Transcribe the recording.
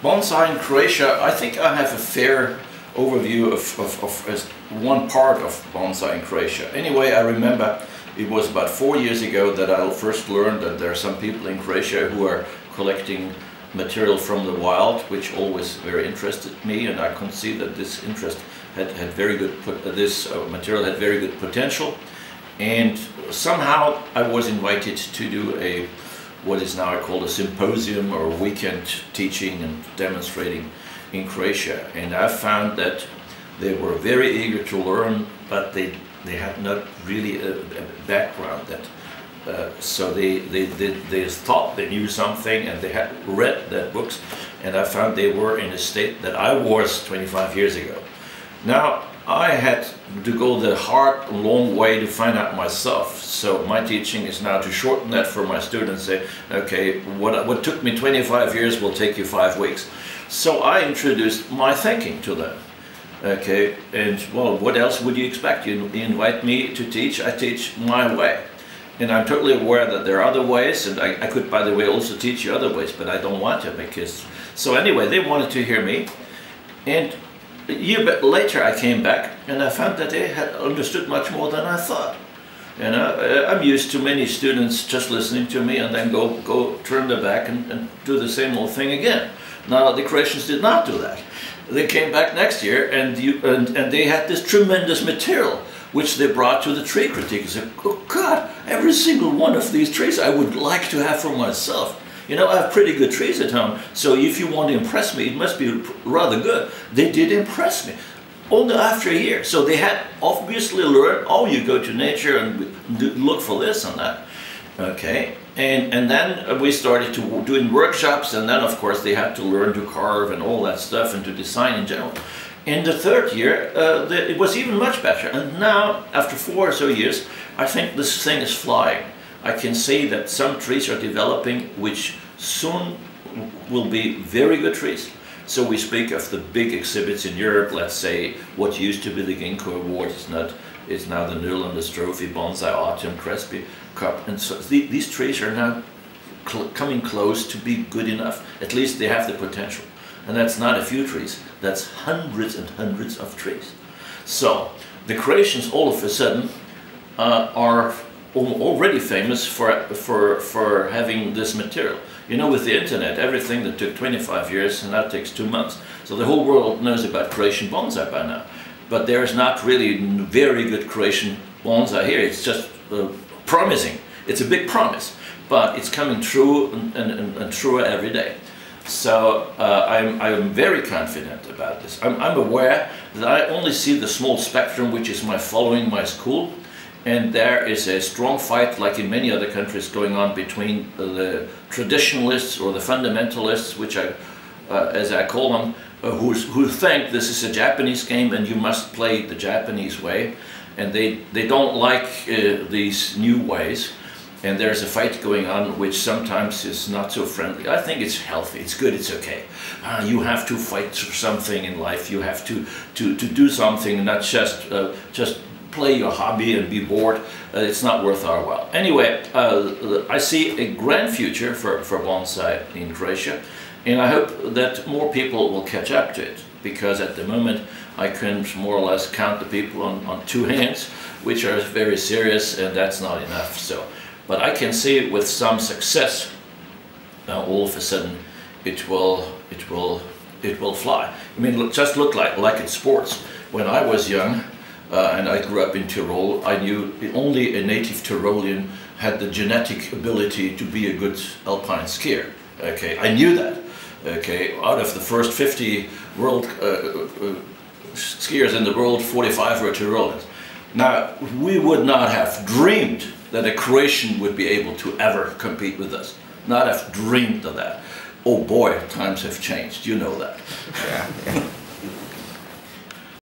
Bonsai in Croatia, I think I have a fair overview of one part of bonsai in Croatia. Anyway, I remember it was about 4 years ago that I first learned that there are some people in Croatia who are collecting material from the wild, which always very interested me, and I could see that this interest had very good, this material had very good potential. And somehow I was invited to do what is now called a symposium or weekend teaching and demonstrating in Croatia. And I found that they were very eager to learn, but they had not really a background that so they thought they knew something, and they had read their books, and I found they were in a state that I was 25 years ago. Now I had to go the hard, long way to find out myself. So my teaching is now to shorten that for my students. Say, okay, what took me 25 years will take you 5 weeks. So I introduced my thinking to them. Okay, and well, what else would you expect? You invite me to teach, I teach my way. And I'm totally aware that there are other ways, and I could, by the way, also teach you other ways, but I don't want to, because... So anyway, they wanted to hear me, and a year later I came back and I found that they had understood much more than I thought. You know, I'm used to many students just listening to me and then go turn their back and do the same old thing again. Now the Croatians did not do that. They came back next year and they had this tremendous material which they brought to the tree critique and said, oh God, every single one of these trees I would like to have for myself. You know, I have pretty good trees at home, so if you want to impress me, it must be rather good. They did impress me, only after a year. So they had obviously learned, oh, you go to nature and look for this and that. Okay, and then we started doing workshops, and then of course they had to learn to carve and all that stuff and to design in general. In the third year, it was even much better. And now, after 4 or so years, I think this thing is flying. I can see that some trees are developing which soon will be very good trees. So we speak of the big exhibits in Europe, let's say what used to be the Ginkgo Award is now the Nederlandse Trophy, Bonsai Autumn, Crespi Cup. And so these trees are now coming close to be good enough. At least they have the potential. And that's not a few trees, that's hundreds and hundreds of trees. So the Croatians all of a sudden are already famous for having this material. You know, with the internet, everything that took 25 years now takes 2 months. So the whole world knows about Croatian bonsai by now. But there's not really very good Croatian bonsai here. It's just promising. It's a big promise, but it's coming true and truer every day. So I'm very confident about this. I'm aware that I only see the small spectrum, which is following my school. And there is a strong fight, like in many other countries, going on between the traditionalists or the fundamentalists, which as I call them, who think this is a Japanese game and you must play the Japanese way. And they don't like these new ways. And there's a fight going on which sometimes is not so friendly. I think it's healthy, it's good, it's okay. You have to fight for something in life. You have to do something, not just play your hobby and be bored. It's not worth our while. Anyway, I see a grand future for bonsai in Croatia, and I hope that more people will catch up to it, because at the moment I can more or less count the people on 2 hands, which are very serious, and that's not enough. So, but I can see with some success, all of a sudden it will fly. I mean, just look like in sports. When I was young, and I grew up in Tyrol, I knew only a native Tyrolean had the genetic ability to be a good alpine skier. Okay, I knew that. Okay, out of the first 50 world skiers in the world, 45 were Tyroleans. Now, we would not have dreamed that a Croatian would be able to ever compete with us. Not have dreamed of that. Oh boy, times have changed, you know that. Yeah.